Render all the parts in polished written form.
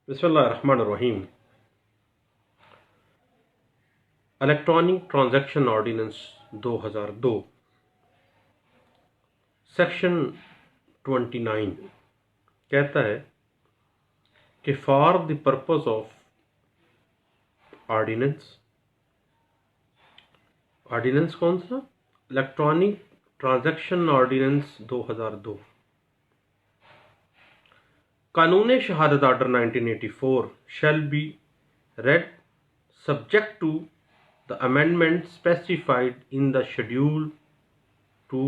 बिस्मिल्लाहिर्रहमानिर्रहीम। Electronic transaction ordinance 2002 section 29 कहता है कि for the purpose of ordinance कौन सा? Electronic transaction ordinance 2002। कानून शहादत order 1984 shall be read subject to the amendment specified in the schedule to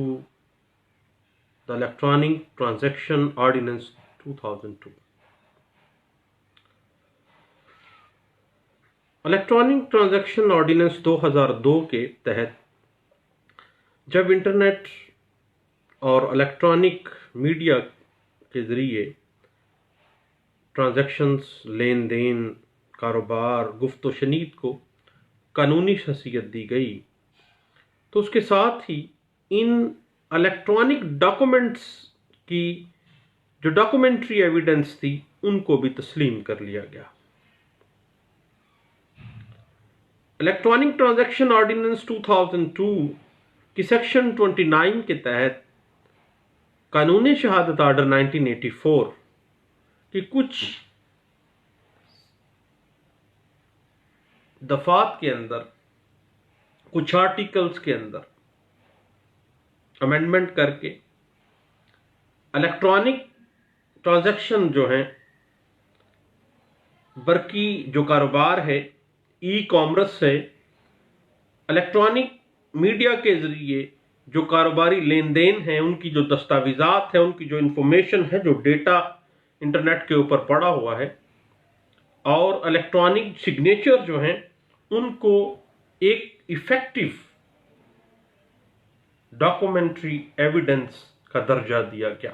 the Electronic Transaction Ordinance 2002। Electronic transaction ordinance 2002 के तहत जब इंटरनेट और इलेक्ट्रॉनिक मीडिया के ज़रिए ट्रांजैक्शंस, लेन देन, कारोबार, गुफ्त व शनीद को कानूनी हैसियत दी गई, तो उसके साथ ही इन इलेक्ट्रॉनिक डॉक्यूमेंट्स की जो डॉक्यूमेंट्री एविडेंस थी उनको भी तस्लीम कर लिया गया। इलेक्ट्रॉनिक ट्रांजैक्शन ऑर्डिनेंस 2002 की सेक्शन 29 के तहत कानून शहादत ऑर्डर 1984 कि कुछ दफात के अंदर, कुछ आर्टिकल्स के अंदर अमेंडमेंट करके इलेक्ट्रॉनिक ट्रांजैक्शन जो हैं, बरकी जो कारोबार है, ई कॉमर्स है, इलेक्ट्रॉनिक मीडिया के ज़रिए जो कारोबारी लेन देन है, उनकी जो दस्तावेज़ात है, उनकी जो इंफॉर्मेशन है, जो डेटा इंटरनेट के ऊपर पड़ा हुआ है, और इलेक्ट्रॉनिक सिग्नेचर जो हैं उनको एक इफेक्टिव डॉक्यूमेंट्री एविडेंस का दर्जा दिया गया।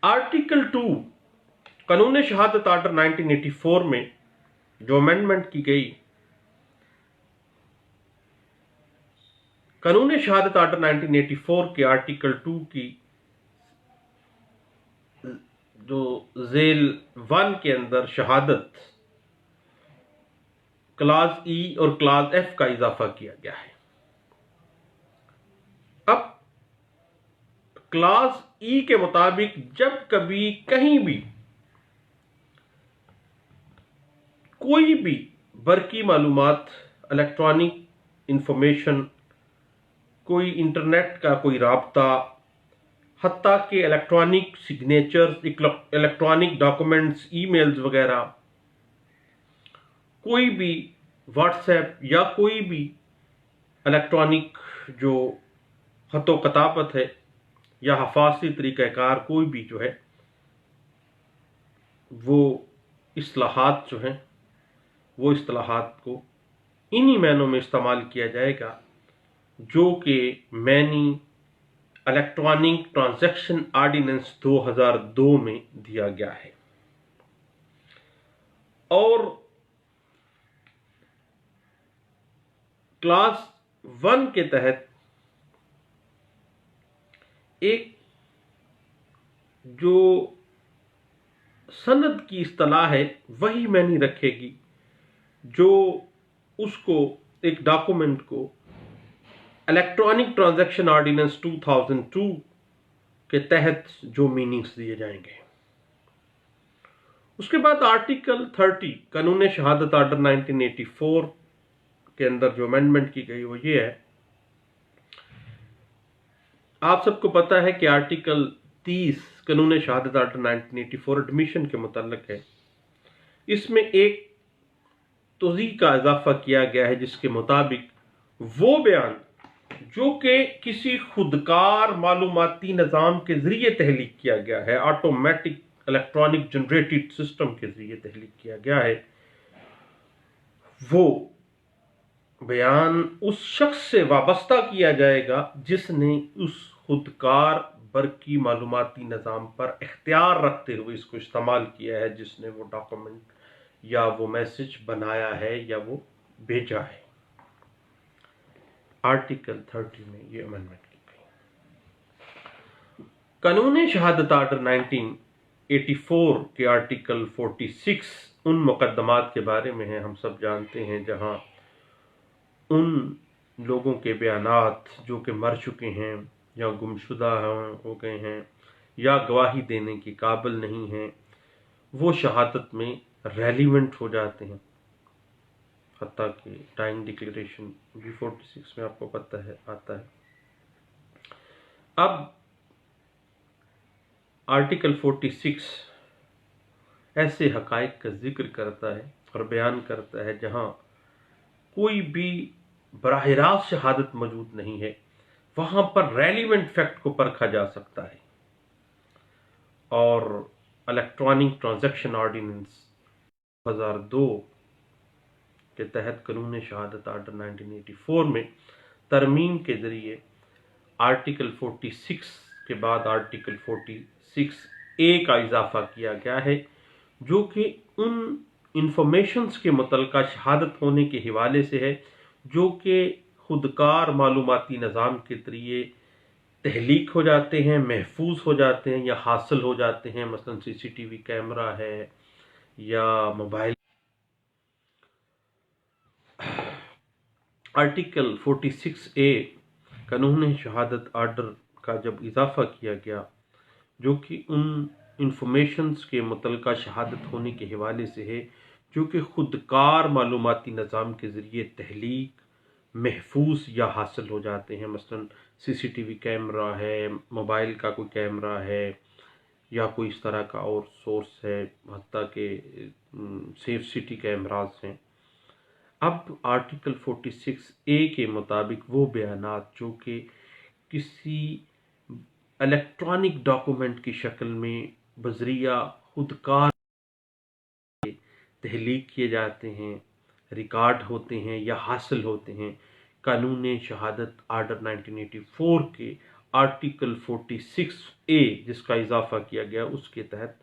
आर्टिकल 2 कानून शहादत ऑर्डर 1984 में जो अमेंडमेंट की गई, कानून शहादत ऑर्डर 1984 के आर्टिकल 2 की जो जेल 1 के अंदर शहादत क्लास ई और क्लास एफ का इजाफा किया गया है। अब क्लास ई के मुताबिक जब कभी कहीं भी कोई भी बरकी मालूमात, इलेक्ट्रॉनिक इंफॉर्मेशन, कोई इंटरनेट का कोई राब्ता, हत्ता के electronic signatures, electronic documents, emails वगैरह, कोई भी व्हाट्सएप या कोई भी इलेक्ट्रॉनिक जो खतो कताबत है या हफासी तरीक़ाकार कोई भी जो है, वो इस्लाहात जो हैं, वो इस्लाहात को इन्हीं मैनों में इस्तेमाल किया जाएगा जो कि मैनी इलेक्ट्रॉनिक ट्रांजैक्शन ऑर्डिनेंस 2002 में दिया गया है। और क्लास 1 के तहत एक जो सनद की इस्तिलाह है वही मैनी रखेगी जो उसको, एक डॉक्यूमेंट को इलेक्ट्रॉनिक ट्रांजैक्शन ऑर्डिनेंस 2002 के तहत जो मीनिंग्स दिए जाएंगे। उसके बाद आर्टिकल 30 कानून शहादत ऑर्डर 1984 के अंदर जो अमेंडमेंट की गई वो ये है, आप सबको पता है कि आर्टिकल 30 कानून शहादत ऑर्डर 1984 एडमिशन के मुताल्लिक है। इसमें एक तोज़ी का इजाफा किया गया है जिसके मुताबिक वो बयान जो कि किसी खुदकार मालूमाती निज़ाम के ज़रिए तहलीक किया गया है, ऑटोमेटिक इलेक्ट्रॉनिक जनरेटेड सिस्टम के ज़रिए तहलीक किया गया है, वो बयान उस शख्स से वाबस्ता किया जाएगा जिसने उस खुदकार बरकी मालूमाती निज़ाम पर इख्तियार रखते हुए इसको इस्तेमाल किया है, जिसने वो डॉक्यूमेंट या वो मैसेज बनाया है या वो भेजा है। आर्टिकल 30 में ये अमेंडमेंट की गई। कानून शहादत आर्डर 1984 के आर्टिकल 46 उन मुकदमात के बारे में है, हम सब जानते हैं, जहां उन लोगों के बयानात जो कि मर चुके हैं या गुमशुदा हो गए हैं या गवाही देने के काबिल नहीं हैं, वो शहादत में रेलिवेंट हो जाते हैं। हत्ता कि डाइंग डिक्लेरेशन भी 46 में आपको पता है आता है। अब आर्टिकल 46 ऐसे हकाइक का जिक्र करता है और बयान करता है जहां कोई भी बराह रास्त शहादत मौजूद नहीं है, वहां पर रेलिवेंट फैक्ट को परखा जा सकता है। और इलेक्ट्रॉनिक ट्रांजैक्शन ऑर्डिनेंस 2002 के तहत कानून शहादत आर्डर 1984 में तरमीम के जरिए आर्टिकल 46 के बाद आर्टिकल 46A का इजाफा किया गया है, जो कि उन इंफॉर्मेशंस के मुतल्लिका शहादत होने के हवाले से है जो कि खुदकार मालूमाती निज़ाम के जरिए तहलीक हो जाते हैं, महफूज हो जाते हैं या हासिल हो जाते हैं। मसलन CCTV कैमरा है या मोबाइल। आर्टिकल 46A कानून शहादत आर्डर का जब इजाफा किया गया, जो कि उन इंफॉर्मेशंस के मुतल्लिका शहादत होने के हवाले से है जो कि खुदकार मालूमाती निज़ाम के ज़रिए तहलीक, महफूज या हासिल हो जाते हैं। मसलन CCTV कैमरा है, मोबाइल का कोई कैमरा है या कोई इस तरह का और सोर्स है, हत्ता के सेफ सिटी कैमरास हैं। अब आर्टिकल 46A के मुताबिक वो बयानात जो कि किसी इलेक्ट्रॉनिक डॉक्यूमेंट की शक्ल में बजरिया खुदकार तहलीक किए जाते हैं, रिकॉर्ड होते हैं या हासिल होते हैं, कानून शहादत आर्डर 1984 के आर्टिकल 46A जिसका इजाफा किया गया उसके तहत